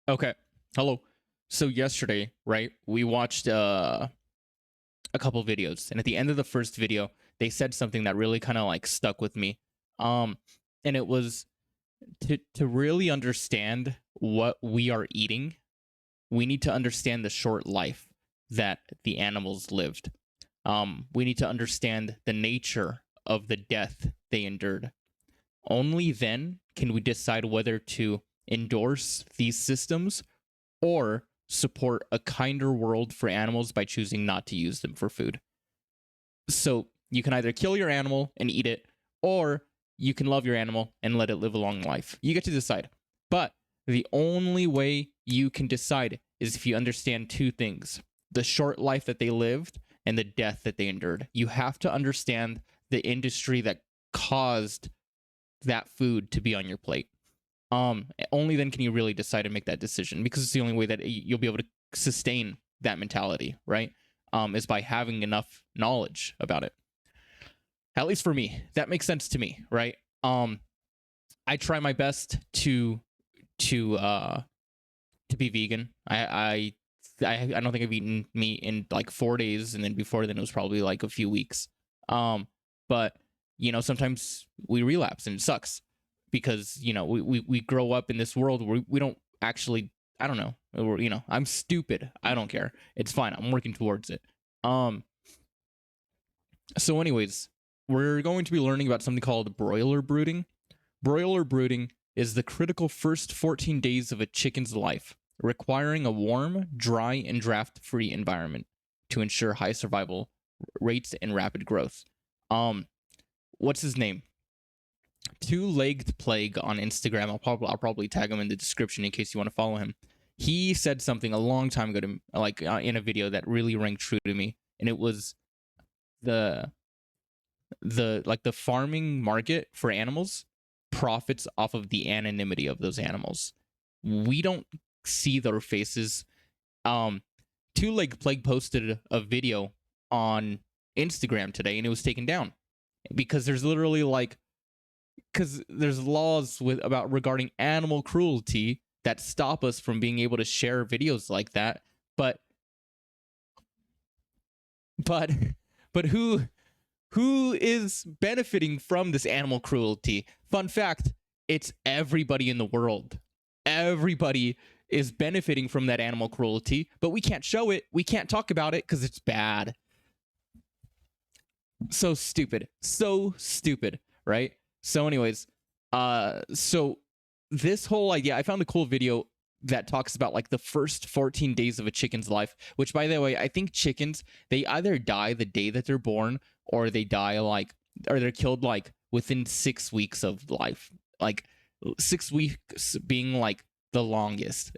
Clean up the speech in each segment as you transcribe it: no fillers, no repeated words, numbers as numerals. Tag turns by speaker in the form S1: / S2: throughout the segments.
S1: Okay. Hello. So yesterday, right, we watched a couple videos, and at the end of the first video, they said something that really kind of like stuck with me. Um, and it was to really understand what we are eating, we need to understand the short life that the animals lived. We need to understand the nature of the death they endured. Only then can we decide whether to endorse these systems or support a kinder world for animals by choosing not to use them for food. So you can either kill your animal and eat it, or you can love your animal and let it live a long life. You get to decide. But the only way you can decide is if you understand two things: the short life that they lived and the death that they endured. You have to understand the industry that caused that food to be on your plate. Only then can you really decide to make that decision, because it's the only way that you'll be able to sustain that mentality, right? Is by having enough knowledge about it. At least for me, that makes sense to me, right? I try my best to uh to be vegan. I don't think I've eaten meat in like 4 days, and then before then it was probably like a few weeks. But sometimes we relapse and it sucks, because we grow up in this world where we don't actually, I don't know, I'm stupid, I don't care, it's fine, I'm working towards it. So anyways, we're going to be learning about something called broiler brooding. Broiler brooding is the critical first 14 days of a chicken's life, requiring a warm, dry, and draft-free environment to ensure high survival rates and rapid growth. What's his name? Two-legged plague on Instagram. I'll probably tag him in the description in case you want to follow him. He said something a long time ago to like in a video that really rang true to me, and it was the the farming market for animals profits off of the anonymity of those animals. We don't see their faces. Two-legged plague posted a video on Instagram today, and it was taken down because there's literally like, because there's laws about regarding animal cruelty that stop us from being able to share videos like that. But but but who is benefiting from this animal cruelty? Fun fact: it's everybody in the world. Everybody is benefiting from that animal cruelty, but we can't show it. We can't talk about it because it's bad. So stupid. So stupid, right? So anyways, so this whole idea, I found a cool video that talks about like the first 14 days of a chicken's life, which, by the way, I think chickens, they either die the day that they're born, or they die like, or they're killed like within 6 weeks of life. Like 6 weeks being like the longest.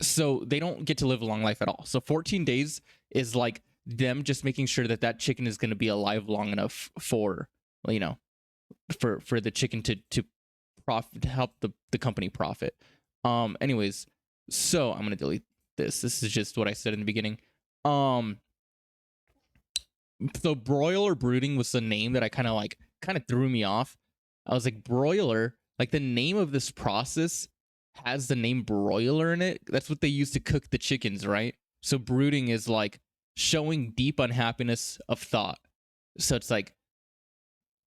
S1: So they don't get to live a long life at all. So 14 days is like them just making sure that that chicken is going to be alive long enough for, you know, for the chicken to profit, to help the company profit. Anyways, so I'm going to delete this. This is just what I said in the beginning. So broiler brooding was the name that I kind of threw me off. I was like, broiler, like the name of this process has the name broiler in it. That's what they use to cook the chickens, right? So brooding is like showing deep unhappiness of thought. So it's like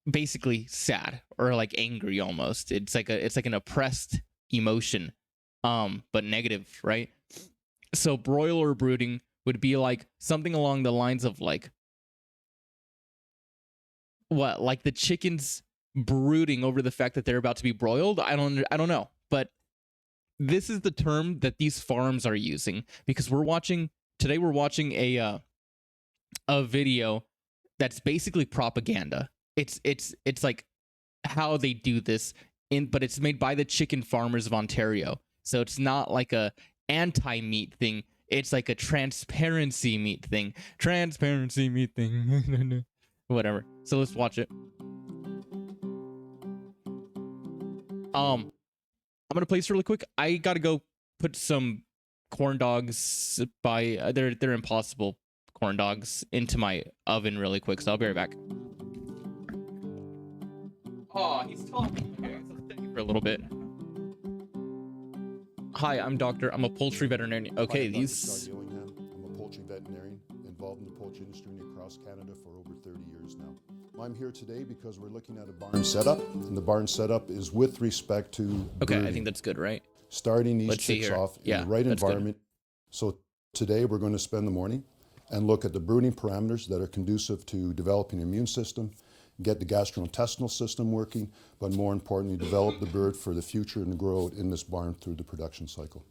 S1: basically sad or like angry almost. It's like an oppressed emotion, but negative, right? So broiler brooding would be like something along the lines of like, what, like the chickens brooding over the fact that they're about to be broiled. I don't know, but this is the term that these farms are using, because we're watching a video that's basically propaganda. It's like how they do this but it's made by the chicken farmers of Ontario. So it's not like a anti-meat thing. It's like a transparency meat thing. Transparency meat thing. Whatever. So let's watch it. I'm gonna play this really quick. I gotta go put some corn dogs by they're Impossible corn dogs into my oven really quick. So I'll be right back. Oh, he's talking. Okay, so thank you for a little bit. Hi, I'm doctor. I'm a poultry veterinarian. Okay,
S2: Hi, I'm Dr.
S1: these.
S2: Scott Gillingham. I'm a poultry veterinarian involved in the poultry industry across Canada for over 30 years now. I'm here today because we're looking at a barn setup, and the barn setup is with respect to
S1: Okay,
S2: brooding.
S1: I think that's good, right?
S2: Starting these
S1: Let's see
S2: chicks
S1: here.
S2: off in
S1: Yeah,
S2: the right
S1: that's good.
S2: environment. So today we're going to spend the morning and look at the brooding parameters that are conducive to developing an immune system, get the gastrointestinal system working, but more importantly, develop the bird for the future and grow it in this barn through the production cycle.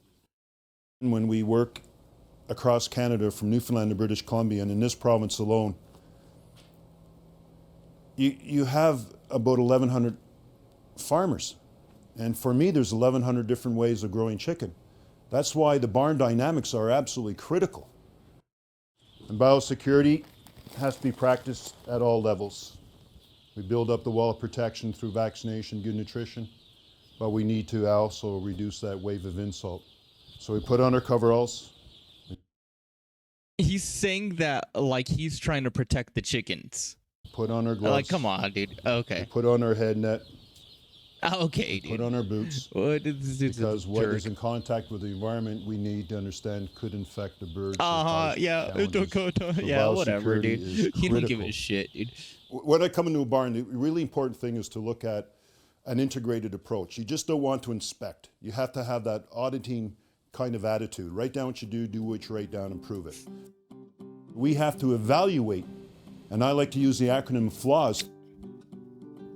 S2: When we work across Canada from Newfoundland to British Columbia, and in this province alone, you have about 1,100 farmers. And for me, there's 1,100 different ways of growing chicken. That's why the barn dynamics are absolutely critical. And biosecurity has to be practiced at all levels. We build up the wall of protection through vaccination, good nutrition, but we need to also reduce that wave of insult. So we put on our coveralls.
S1: He's saying that like he's trying to protect the chickens.
S2: Put on our gloves.
S1: Like, come on, dude. Okay.
S2: We put on our head net.
S1: Okay, dude.
S2: Put on our boots.
S1: What is this?
S2: Because what is in contact with the environment, we need to understand could infect the birds.
S1: Yeah. Yeah, whatever, dude. You don't give a shit, dude.
S2: When I come into a barn, the really important thing is to look at an integrated approach. You just don't want to inspect. You have to have that auditing kind of attitude. Write down what you do what you write down, and prove it. We have to evaluate, and I like to use the acronym FLAWS: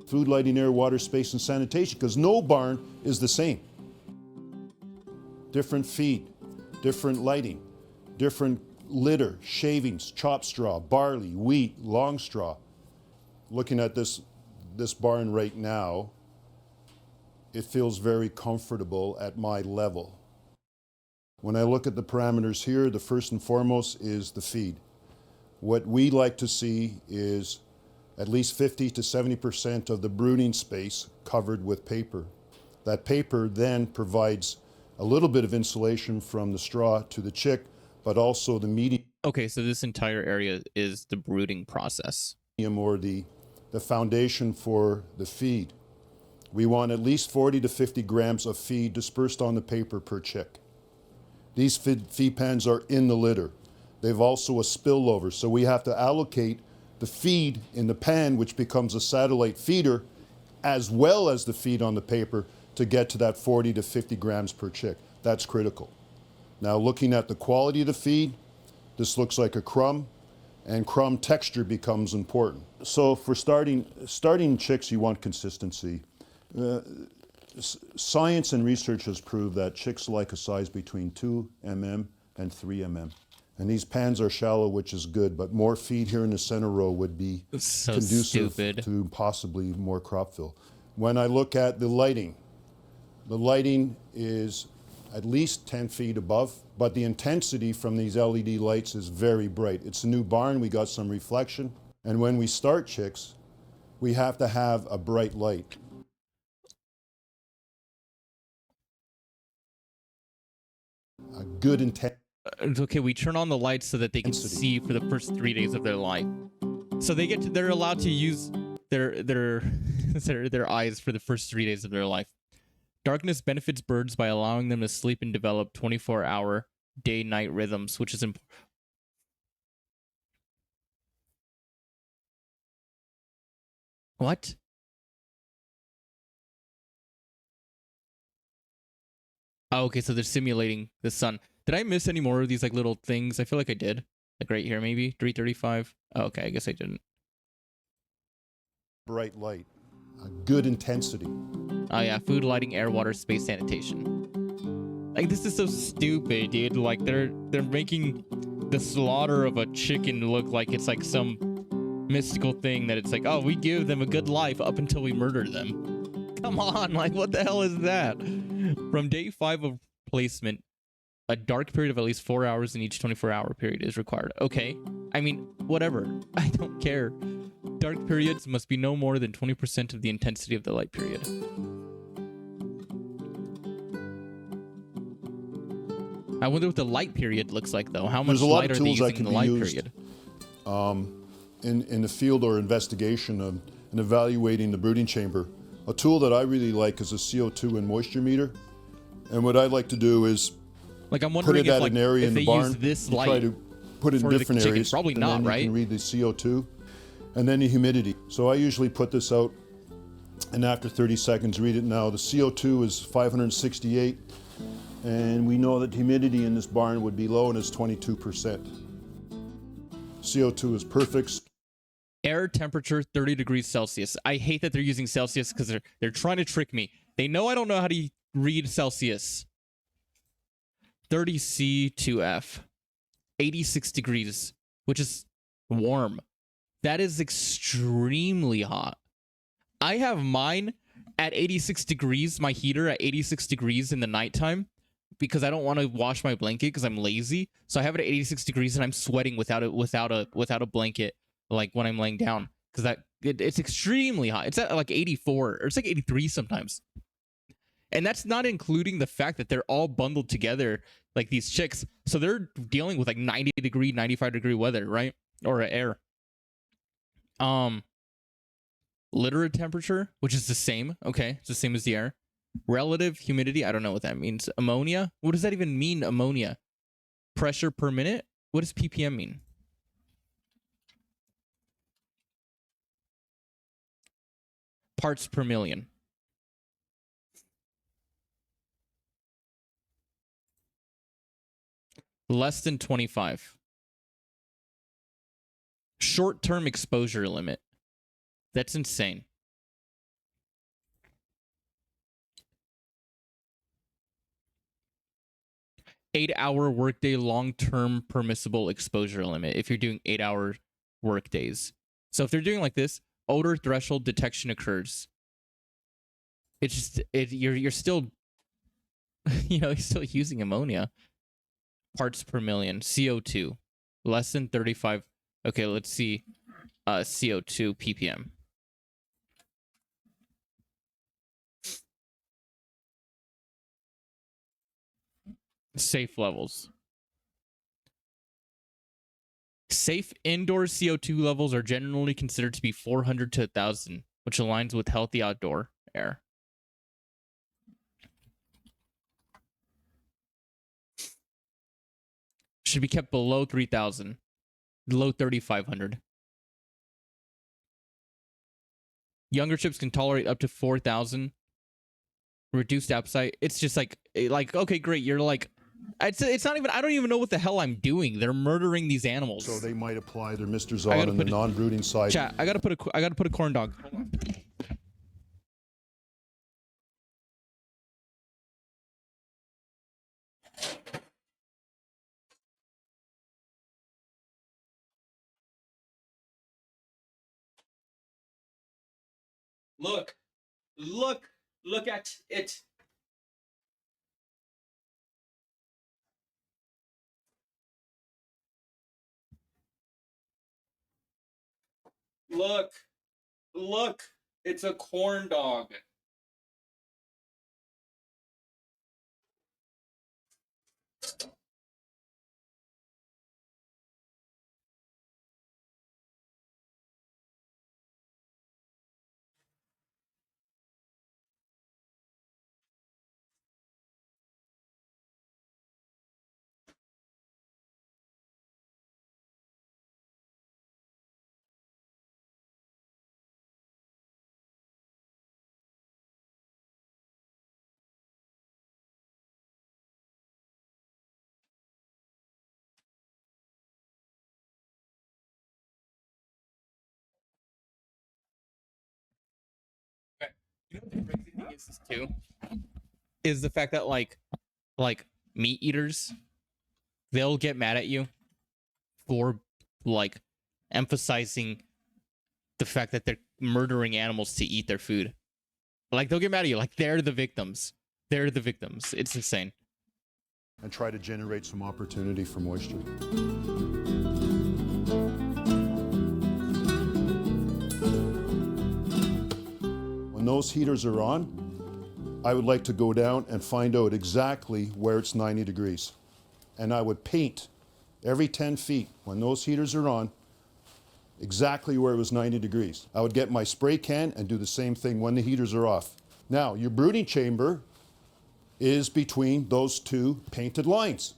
S2: food, lighting, air, water, space, and sanitation, because no barn is the same. Different feed, different lighting, different litter, shavings, chopped straw, barley, wheat, long straw. Looking at this barn right now, it feels very comfortable at my level. When I look at the parameters here, the first and foremost is the feed. What we like to see is at least 50 to 70% of the brooding space covered with paper. That paper then provides a little bit of insulation from the straw to the chick, but also the medium.
S1: Okay, so this entire area is the brooding process.
S2: Or the foundation for the feed. We want at least 40 to 50 grams of feed dispersed on the paper per chick. These feed pans are in the litter. They've also a spillover, so we have to allocate the feed in the pan, which becomes a satellite feeder, as well as the feed on the paper to get to that 40 to 50 grams per chick. That's critical. Now, looking at the quality of the feed, this looks like a crumb, and crumb texture becomes important. So for starting chicks, you want consistency. Science and research has proved that chicks like a size between 2 mm and 3 mm. And these pans are shallow, which is good, but more feed here in the center row would be
S1: so
S2: conducive
S1: stupid.
S2: to possibly more crop fill. When I look at the lighting is at least 10 feet above, but the intensity from these LED lights is very bright. It's a new barn, we got some reflection. And when we start chicks, we have to have a bright light. A good intensity.
S1: Okay, we turn on the lights so that they can see for the first 3 days of their life. So they're allowed to use their eyes for the first 3 days of their life. Darkness benefits birds by allowing them to sleep and develop 24-hour day-night rhythms, which is important. What? Oh, okay, so they're simulating the sun. Did I miss any more of these like little things? I feel like I did. Like right here, maybe 335. Oh, okay, I guess I didn't.
S2: Bright light, a good intensity.
S1: Oh yeah, food, lighting, air, water, space, sanitation. Like this is so stupid, dude. Like they're making the slaughter of a chicken look like it's like some mystical thing that it's like, oh, we give them a good life up until we murder them. Come on, like what the hell is that? From day 5 of placement, a dark period of at least 4 hours in each 24-hour period is required. Okay, I mean, whatever. I don't care. Dark periods must be no more than 20% of the intensity of the light period. I wonder what the light period looks like, though. How much light are they using in the light period?
S2: In the field or investigation of and evaluating the brooding chamber. A tool that I really like is a CO2 and moisture meter. And what I like to do is
S1: Like I'm
S2: put
S1: wondering
S2: it
S1: if
S2: at
S1: like
S2: an area
S1: if
S2: in
S1: they
S2: the barn.
S1: use this
S2: You try
S1: light
S2: to put it in
S1: for the
S2: different
S1: chicken.
S2: areas.
S1: Probably
S2: and
S1: not,
S2: then you
S1: right?
S2: can read the CO2 and then the humidity. So I usually put this out, and after 30 seconds, read it now. The CO2 is 568, and we know that humidity in this barn would be low, and it's 22%. CO2 is perfect.
S1: Air temperature 30 degrees Celsius. I hate that they're using Celsius because they're trying to trick me. They know I don't know how to read Celsius. 30 C2F. 86 degrees, which is warm. That is extremely hot. I have mine at 86 degrees, my heater at 86 degrees in the nighttime, because I don't want to wash my blanket because I'm lazy. So I have it at 86 degrees and I'm sweating without a blanket, like when I'm laying down, because it's extremely hot. It's at like 84 or it's like 83 sometimes. And that's not including the fact that they're all bundled together like these chicks. So they're dealing with like 90 degree, 95 degree weather, right? Or air. Litter temperature, which is the same. Okay, it's the same as the air. Relative humidity, I don't know what that means. Ammonia? What does that even mean, ammonia? Pressure per minute? What does ppm mean? Parts per million. Less than 25. Short-term exposure limit. That's insane. Eight-hour workday long-term permissible exposure limit if you're doing 8-hour workdays. So if they're doing like this, odor threshold detection occurs. It's just you're still you're still using ammonia. Parts per million. CO2 less than 35. Okay, let's see. CO2 ppm. Safe levels. Safe indoor CO2 levels are generally considered to be 400 to 1,000, which aligns with healthy outdoor air. Should be kept below 3,000, below 3,500. Younger chips can tolerate up to 4,000. Reduced appetite. It's just like okay, great. You're like, it's not even. I don't even know what the hell I'm doing. They're murdering these animals.
S2: So they might apply their misters on the non-brooding side.
S1: Chat. I gotta put a corn dog. Hold on. Look at it. Look, it's a corn dog. Okay. You know what the crazy thing is too? Is the fact that like meat eaters, they'll get mad at you for like emphasizing the fact that they're murdering animals to eat their food. Like they'll get mad at you, like they're the victims. They're the victims. It's insane.
S2: And try to generate some opportunity for moisture. When those heaters are on, I would like to go down and find out exactly where it's 90 degrees. And I would paint every 10 feet when those heaters are on exactly where it was 90 degrees. I would get my spray can and do the same thing when the heaters are off. Now, your brooding chamber is between those two painted lines.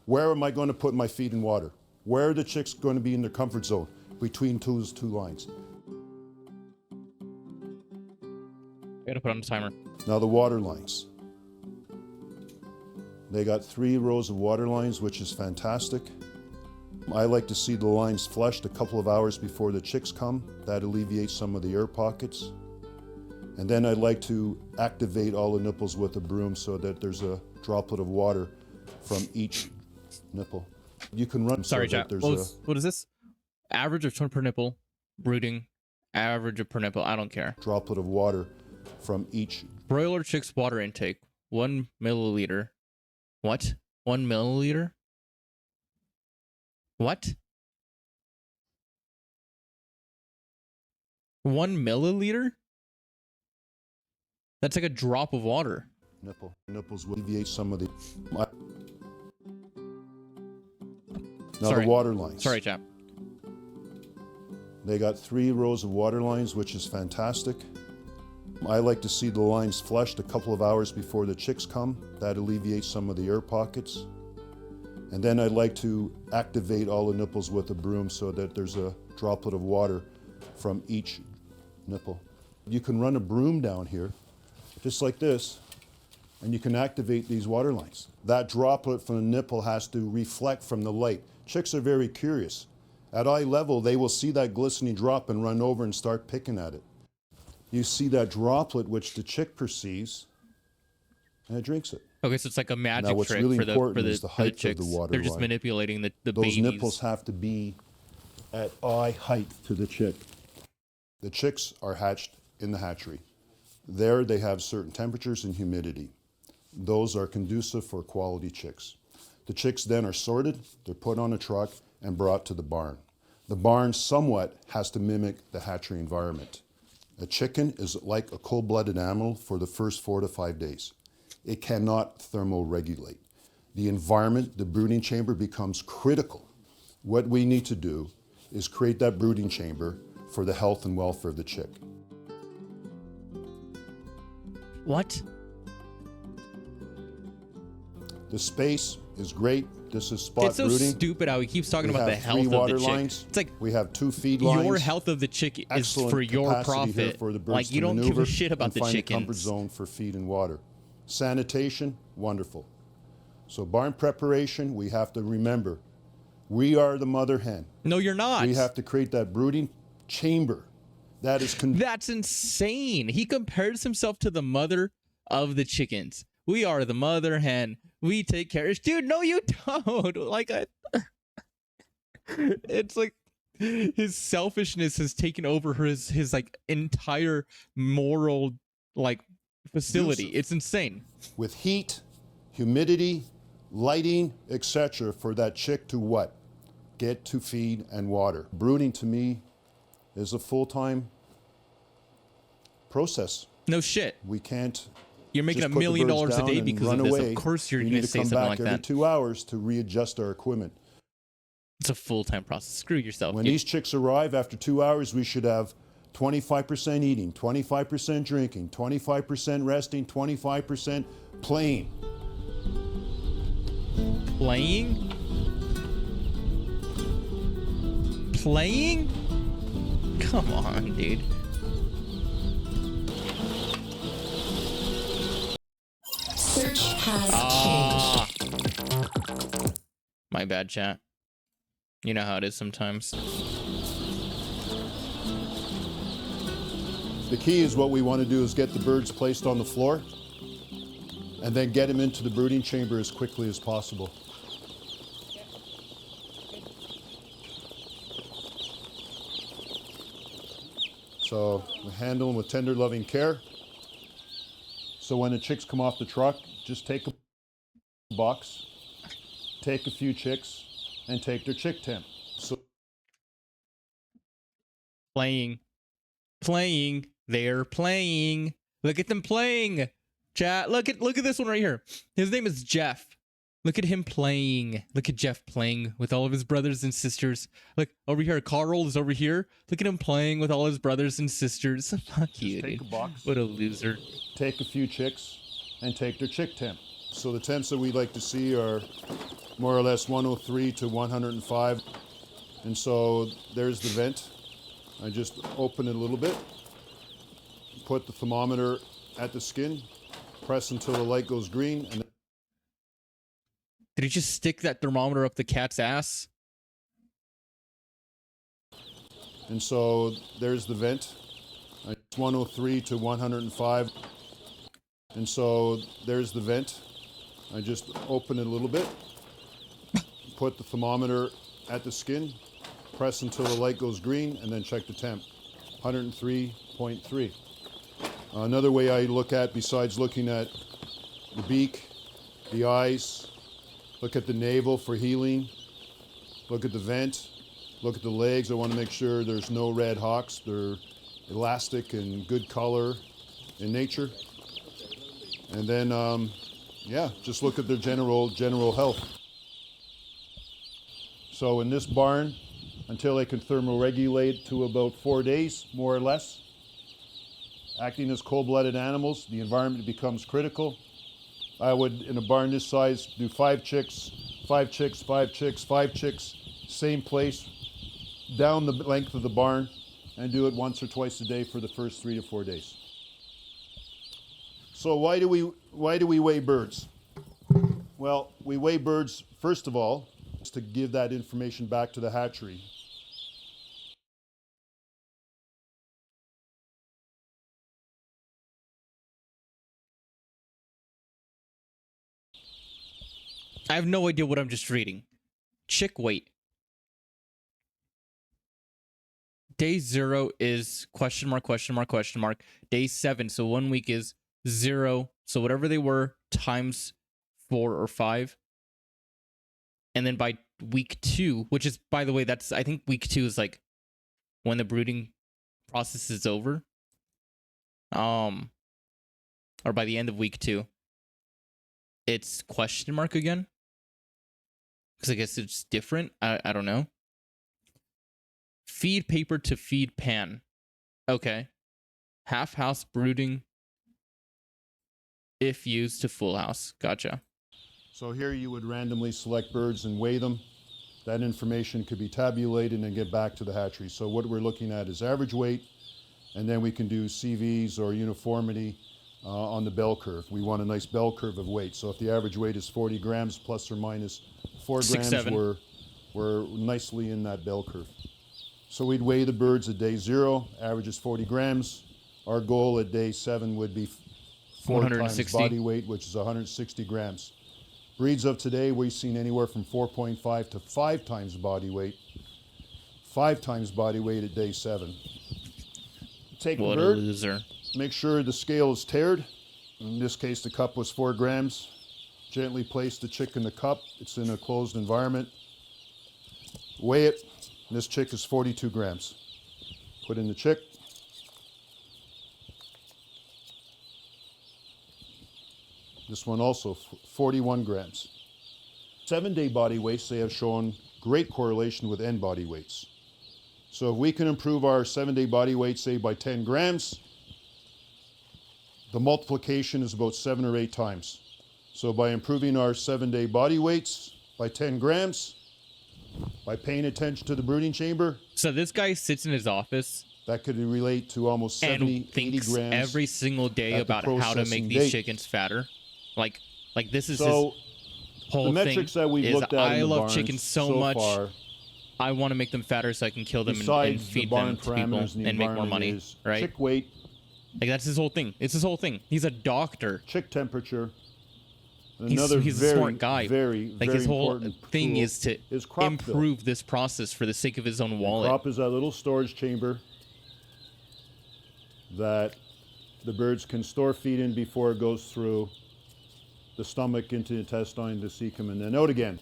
S2: Where am I going to put my feed in water? Where are the chicks going to be in their comfort zone? Between those two lines.
S1: I gotta put on the timer.
S2: Now the water lines. They got 3 rows of water lines, which is fantastic. I like to see the lines flushed a couple of hours before the chicks come. That alleviates some of the air pockets. And then I'd like to activate all the nipples with a broom so that there's a droplet of water from each nipple. You can run.
S1: Sorry,
S2: so
S1: chat.
S2: there's
S1: What is this? Average of 20 per nipple. Brooding. Average of per nipple. I don't care.
S2: droplet of water from each.
S1: Broiler chicks water intake. 1 milliliter. What? 1 milliliter? What? 1 milliliter? That's like a drop of water.
S2: Nipple. Nipples will alleviate some of the. Now
S1: Sorry.
S2: the water lines.
S1: Sorry, chap.
S2: They got 3 rows of water lines, which is fantastic. I like to see the lines flushed a couple of hours before the chicks come. That alleviates some of the air pockets. And then I'd like to activate all the nipples with a broom so that there's a droplet of water from each nipple. You can run a broom down here, just like this, and you can activate these water lines. That droplet from the nipple has to reflect from the light. Chicks are very curious. At eye level, they will see that glistening drop and run over and start picking at it. You see that droplet, which the chick perceives, and it drinks it.
S1: Okay, so it's like a magic
S2: Now, what's
S1: trick
S2: really
S1: for the
S2: important is the
S1: for the
S2: height of
S1: chicks.
S2: the water
S1: They're just
S2: line.
S1: manipulating the
S2: Those
S1: babies.
S2: nipples have to be at eye height to the chick. The chicks are hatched in the hatchery. There they have certain temperatures and humidity. Those are conducive for quality chicks. The chicks then are sorted, they're put on a truck and brought to the barn. The barn somewhat has to mimic the hatchery environment. A chicken is like a cold-blooded animal for the first 4 to 5 days. It cannot thermoregulate. The environment, the brooding chamber, becomes critical. What we need to do is create that brooding chamber for the health and welfare of the chick.
S1: What?
S2: The space is great. This is spot
S1: It's so
S2: brooding.
S1: stupid how he keeps talking
S2: We
S1: about the
S2: have
S1: health
S2: 3
S1: of the
S2: water
S1: chick.
S2: lines.
S1: It's like
S2: we have 2 feed lines.
S1: your health of the chick is
S2: Excellent
S1: for your
S2: capacity here
S1: profit.
S2: for the birds
S1: Like
S2: to
S1: you don't give
S2: maneuver
S1: a shit about
S2: and
S1: the
S2: find a comfort
S1: chickens.
S2: zone for feed and water. Sanitation, wonderful. So barn preparation, we have to remember, we are the mother hen.
S1: No, you're not.
S2: We have to create that brooding chamber. That is
S1: That's insane. He compares himself to the mother of the chickens. We are the mother hen. We take care. Dude, no, you don't. Like, it's like his selfishness has taken over his like entire moral like facility.
S2: Conducive.
S1: It's insane.
S2: with heat, humidity, lighting, etc. for that chick to what? Get to feed and water. Brooding to me is a full-time process.
S1: No shit.
S2: We can't
S1: You're making
S2: just
S1: $1
S2: put the
S1: million
S2: birds
S1: a
S2: down
S1: day
S2: and
S1: because
S2: run
S1: of this.
S2: away.
S1: Of course you're
S2: We
S1: going
S2: need
S1: to
S2: to
S1: say
S2: come
S1: something
S2: back
S1: like
S2: every
S1: that.
S2: 2 hours to readjust our equipment.
S1: It's a full-time process. Screw yourself.
S2: When these chicks arrive after 2 hours, we should have 25% eating, 25% drinking, 25% resting, 25% playing.
S1: Playing? Playing? Come on, dude.
S3: Search has changed.
S1: My bad, chat. You know how it is sometimes.
S2: The key is what we want to do is get the birds placed on the floor and then get them into the brooding chamber as quickly as possible. So we handle them with tender, loving care. So when the chicks come off the truck, just take a box, take a few chicks, and take their chick temp. So
S1: Playing. Playing. They're playing. Look at them playing. Chat. Look at this one right here. His name is Jeff. Look at him playing. Look at Jeff playing with all of his brothers and sisters. Look over here. Carl is over here. Look at him playing with all his brothers and sisters. Fuck you,
S2: take
S1: dude.
S2: a box.
S1: What a loser.
S2: Take a few chicks and take their chick temp. So the temps that we like to see are more or less 103 to 105. And so there's the vent. I just open it a little bit, put the thermometer at the skin, press until the light goes green, and
S1: Did he just stick that thermometer up the cat's ass?
S2: so there's the vent. It's 103 to 105. And so there's the vent. I just open it a little bit, put the thermometer at the skin, press until the light goes green, and then check the temp. 103.3. Another way I look at, besides looking at the beak, the eyes, look at the navel for healing, look at the vent, look at the legs. I want to make sure there's no red hawks. They're elastic and good color in nature. And then, yeah, just look at their general health. So in this barn, until they can thermoregulate to about 4 days, more or less, acting as cold-blooded animals, the environment becomes critical. I would, in a barn this size, do 5 chicks, 5 chicks, 5 chicks, 5 chicks, same place, down the length of the barn, and do it once or twice a day for the first 3 to 4 days. So why do we weigh birds? Well, we weigh birds, first of all, to give that information back to the hatchery.
S1: I have no idea what I'm just reading. Chick weight. Day 0 is question mark, question mark, question mark. Day 7, so 1 week is 0. So whatever they were times 4 or 5. And then by week 2, which is, by the way, that's, I think week 2 is like when the brooding process is over. Or by the end of week 2, it's question mark again. Because I guess it's different. I don't know. Feed paper to feed pan. Okay. Half house brooding if used to full house. Gotcha.
S2: So here you would randomly select birds and weigh them. That information could be tabulated and get back to the hatchery. So what we're looking at is average weight, and then we can do CVs or uniformity on the bell curve. We want a nice bell curve of weight. So if the average weight is 40 grams plus or minus 4
S1: 6,
S2: grams,
S1: 7.
S2: we're nicely in that bell curve. So we'd weigh the birds at day 0, average is 40 grams. Our goal at day 7 would be 4 times
S1: 160.
S2: body weight, which is 160 grams. Breeds of today, we've seen anywhere from 4.5 to 5 times body weight. 5 times body weight at day 7. Take
S1: What
S2: the
S1: a
S2: bird,
S1: loser.
S2: make sure the scale is tared. In this case, the cup was 4 grams. Gently place the chick in the cup. It's in a closed environment. Weigh it. This chick is 42 grams. Put in the chick. This one also 41 grams. 7-day body weights, they have shown great correlation with end body weights. So if we can improve our 7-day body weight, say by 10 grams, the multiplication is about 7 or 8 times. So by improving our 7-day body weights by 10 grams, by paying attention to the brooding chamber,
S1: So this guy sits in his office
S2: that could relate to almost 70,
S1: and
S2: 80
S1: thinks
S2: grams.
S1: every single day
S2: at the
S1: about how to make
S2: processing
S1: these
S2: date.
S1: chickens fatter. Like this is
S2: So
S1: his whole
S2: the metrics
S1: thing.
S2: that we've
S1: Is
S2: looked at
S1: I
S2: in the
S1: love
S2: barns
S1: chickens so much.
S2: far,
S1: I want to make them fatter so I can kill them and
S2: besides
S1: feed
S2: the barn
S1: them to people
S2: parameters in the
S1: and make more
S2: environment,
S1: money.
S2: is
S1: Right?
S2: chick weight,
S1: Like that's his whole thing. It's his whole thing. He's a doctor.
S2: chick temperature. And
S1: He's
S2: another
S1: a
S2: very,
S1: smart guy.
S2: very,
S1: Like
S2: very
S1: his whole
S2: important
S1: thing
S2: tool
S1: is to
S2: crop fill.
S1: improve this process for the sake of his own wallet.
S2: Crop is that little storage chamber that the birds can store feed in before it goes through the stomach into the intestine, the cecum, and then out again.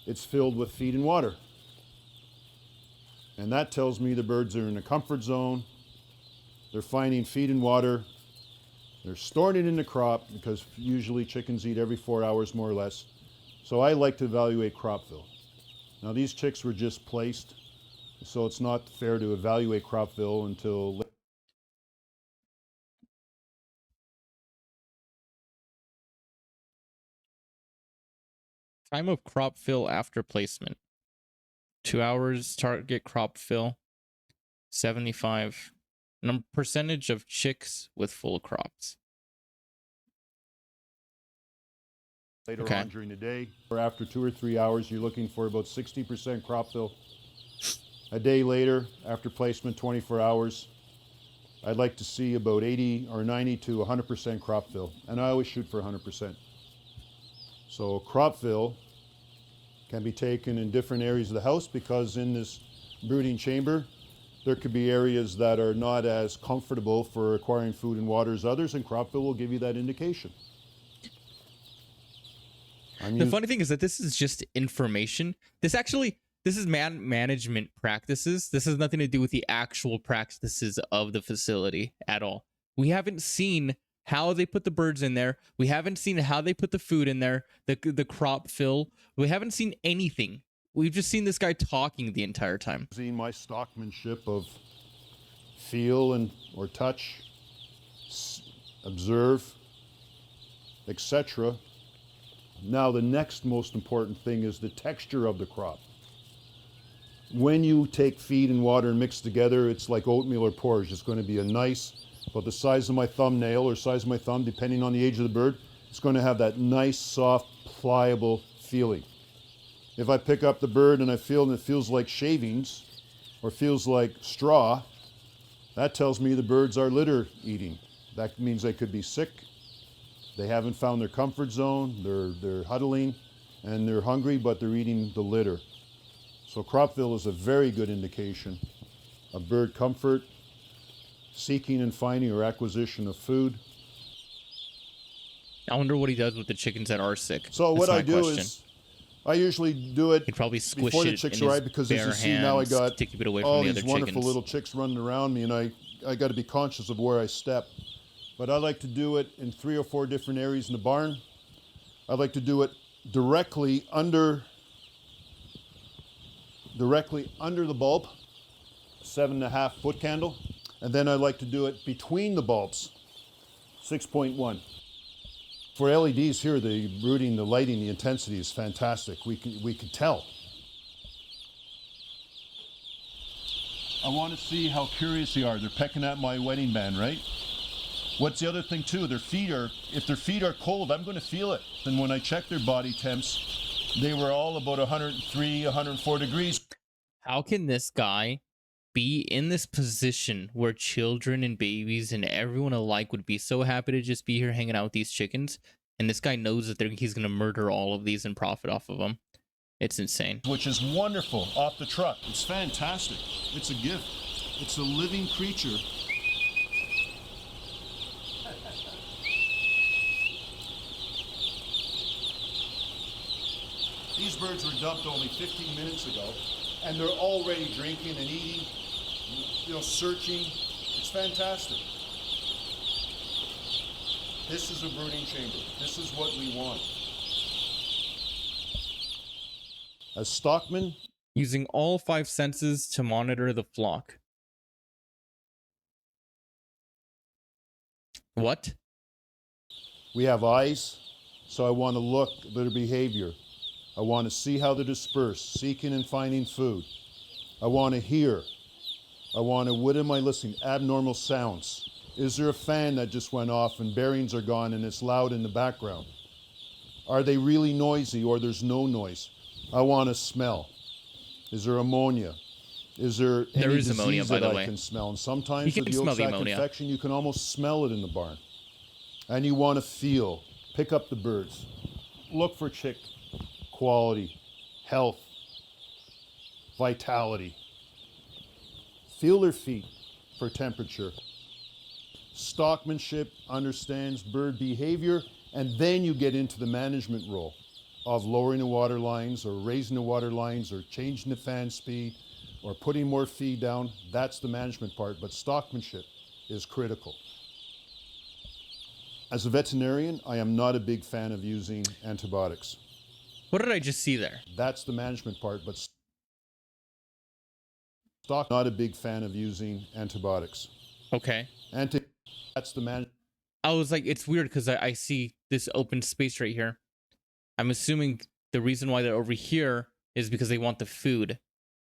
S2: It's filled with feed and water. And that tells me the birds are in a comfort zone. They're finding feed and water. They're storing it in the crop because usually chickens eat every 4 hours more or less. So I like to evaluate crop fill. Now these chicks were just placed, so it's not fair to evaluate crop fill until
S1: Time of crop fill after placement. 2 hours target crop fill. 75. Percentage of chicks with full crops.
S2: Later
S1: Okay.
S2: on during the day, or after 2 or 3 hours, you're looking for about 60% crop fill. A day later, after placement, 24 hours, I'd like to see about 80 or 90 to 100% crop fill. And I always shoot for 100%. So crop fill can be taken in different areas of the house, because in this brooding chamber, there could be areas that are not as comfortable for acquiring food and water as others, and crop fill will give you that indication.
S1: The funny thing is that this is just information. This is management practices. This has nothing to do with the actual practices of the facility at all. We haven't seen how they put the birds in there. We haven't seen how they put the food in there, the crop fill. We haven't seen anything. We've just seen this guy talking the entire time.
S2: Seeing my stockmanship of feel and or touch, observe, etc. Now the next most important thing is the texture of the crop. When you take feed and water and mix together, it's like oatmeal or porridge. It's going to be a nice, about the size of my thumbnail or size of my thumb, depending on the age of the bird. It's going to have that nice, soft, pliable feeling. If I pick up the bird and I feel and it feels like shavings or feels like straw, that tells me the birds are litter eating. That means they could be sick. They haven't found their comfort zone. They're huddling and they're hungry, but they're eating the litter. So crop fill is a very good indication of bird comfort, seeking and finding or acquisition of food.
S1: I wonder what he does with the chickens that are sick.
S2: So what I do is, I usually do it
S1: He'd probably squish
S2: before the
S1: it
S2: chicks
S1: in his
S2: arrive, because as
S1: bare
S2: you see now, I
S1: hands
S2: got
S1: to keep it away from
S2: all
S1: the
S2: these
S1: other
S2: wonderful
S1: chickens.
S2: little chicks running around me, and I got to be conscious of where I step. But I like to do it in 3 or 4 different areas in the barn. I like to do it directly under the bulb, 7.5 foot candle, and then I like to do it between the bulbs, 6.1. For LEDs here, the brooding, the lighting, the intensity is fantastic. We can tell. I want to see how curious they are. They're pecking at my wedding band, right? What's the other thing too? If their feet are cold, I'm going to feel it. Then when I check their body temps, they were all about 103, 104 degrees.
S1: How can this guy be in this position where children and babies and everyone alike would be so happy to just be here hanging out with these chickens, and this guy knows that he's going to murder all of these and profit off of them? It's insane.
S2: Which is wonderful off the truck. It's fantastic. It's a gift. It's a living creature. These birds were dumped only 15 minutes ago, and they're already drinking and eating, searching. It's fantastic. This is a brooding chamber. This is what we want. As stockmen,
S1: Using all 5 senses to monitor the flock. What?
S2: we have eyes, so I want to look at their behavior. I want to see how they disperse, seeking and finding food. I want to hear. What am I listening? Abnormal sounds. Is there a fan that just went off and bearings are gone and it's loud in the background? Are they really noisy or there's no noise? I want to smell. Is there ammonia? Is there any
S1: is ammonia,
S2: disease
S1: by
S2: that
S1: the
S2: I
S1: way.
S2: can smell? And sometimes
S1: You
S2: with
S1: can
S2: the
S1: smell the
S2: yolk sac
S1: ammonia.
S2: infection, you can almost smell it in the barn. And you want to feel, pick up the birds, look for chick quality, health, vitality. Feel their feet for temperature. Stockmanship understands bird behavior, and then you get into the management role of lowering the water lines or raising the water lines or changing the fan speed or putting more feed down. That's the management part, but stockmanship is critical. As a veterinarian, I am not a big fan of using antibiotics.
S1: What did I just see there?
S2: That's the management part, but not a big fan of using antibiotics.
S1: Okay.
S2: That's the management.
S1: I was like, it's weird because I see this open space right here. I'm assuming the reason why they're over here is because they want the food.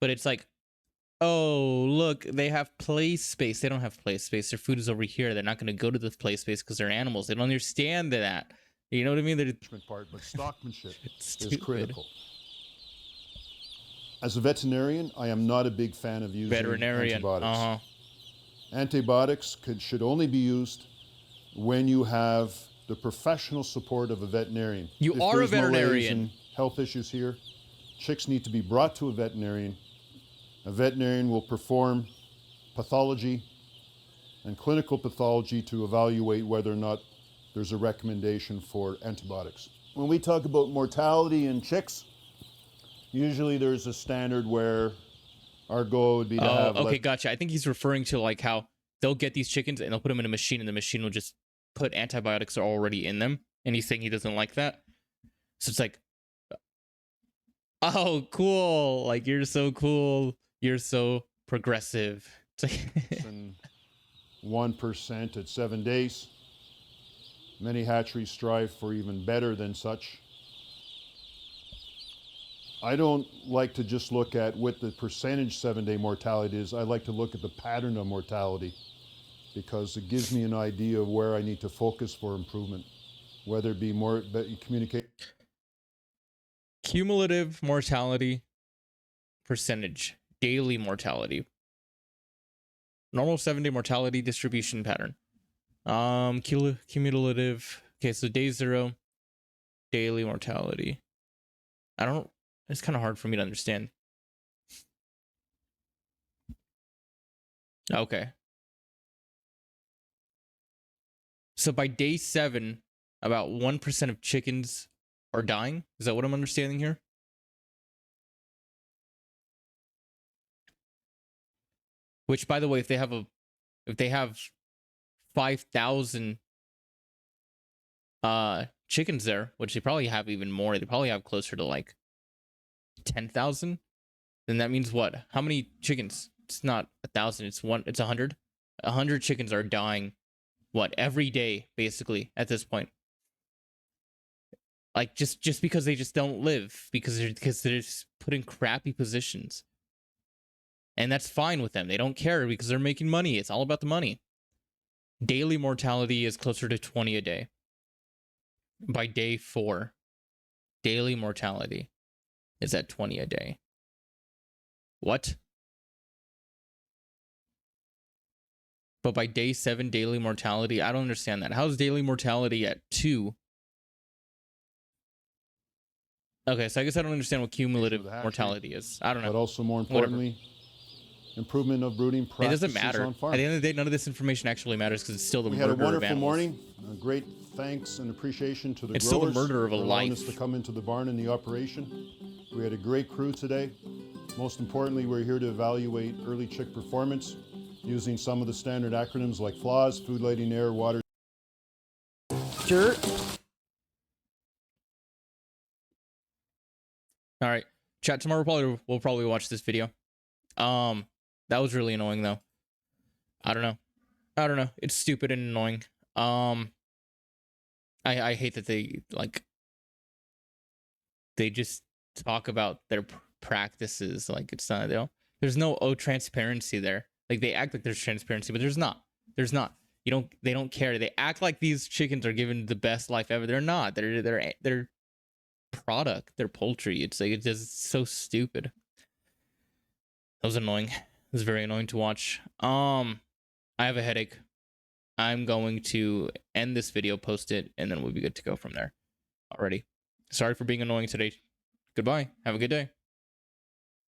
S1: But it's like, oh, look, they have play space. They don't have play space. Their food is over here. They're not going to go to the play space because they're animals. They don't understand that. You know what I mean? They're
S2: Part, but stockmanship is
S1: stupid.
S2: critical. As a veterinarian, I am not a big fan of using antibiotics. Antibiotics should only be used when you have the professional support of a veterinarian.
S1: You are a veterinarian.
S2: And health issues here, chicks need to be brought to a veterinarian. A veterinarian will perform pathology and clinical pathology to evaluate whether or not there's a recommendation for antibiotics. When we talk about mortality in chicks, usually there's a standard where our goal would be to have...
S1: Okay, gotcha. I think he's referring to like how they'll get these chickens and they'll put them in a machine and the machine will just put antibiotics already in them. And he's saying he doesn't like that. So it's like, oh, cool. Like, you're so cool. You're so progressive. It's like
S2: 1% at 7 days. Many hatcheries strive for even better than such. I don't like to just look at what the percentage 7-day mortality is. I like to look at the pattern of mortality because it gives me an idea of where I need to focus for improvement, whether it be more communicate.
S1: Cumulative mortality percentage, daily mortality, normal 7-day mortality distribution pattern. Cumulative. Okay, so day 0, daily mortality. It's kind of hard for me to understand. Okay. So by day 7, about 1% of chickens are dying. Is that what I'm understanding here? Which, by the way, if they have 5,000 chickens there, which they probably have even more, they probably have closer to like 10,000, then that means what? How many chickens? It's not 1,000, it's 100. 100 chickens are dying, what, every day, basically, at this point. Like, just because they just don't live, because they're just put in crappy positions. And that's fine with them. They don't care because they're making money. It's all about the money. Daily mortality is closer to 20 a day. By day 4, daily mortality is at 20 a day. What? But by day 7, daily mortality, I don't understand that. How's daily mortality at 2? Okay, so I guess I don't understand what cumulative mortality is. I don't know.
S2: But also, more importantly, improvement of brooding practices.
S1: It doesn't matter.
S2: On farm.
S1: At the end of the day, none of this information actually matters because it's still the murder of animals.
S2: We had a wonderful morning. A great thanks and appreciation to the growers.
S1: It's still the murder of a life.
S2: Us to come into the barn in the operation. We had a great crew today. Most importantly, we're here to evaluate early chick performance using some of the standard acronyms like FLAWS, food, lighting, air, water.
S1: Dirt. All right, chat. Tomorrow we'll probably watch this video. That was really annoying though. I don't know. It's stupid and annoying. I hate that they just talk about their practices like it's not, there's no transparency there. Like, they act like there's transparency, but there's not. They don't care. They act like these chickens are given the best life ever. They're not. They're product. They're poultry. It's like, it's just so stupid. That was annoying. It was very annoying to watch. I have a headache. I'm going to end this video, post it, and then we'll be good to go from there. Alrighty. Sorry for being annoying today. Goodbye. Have a good day.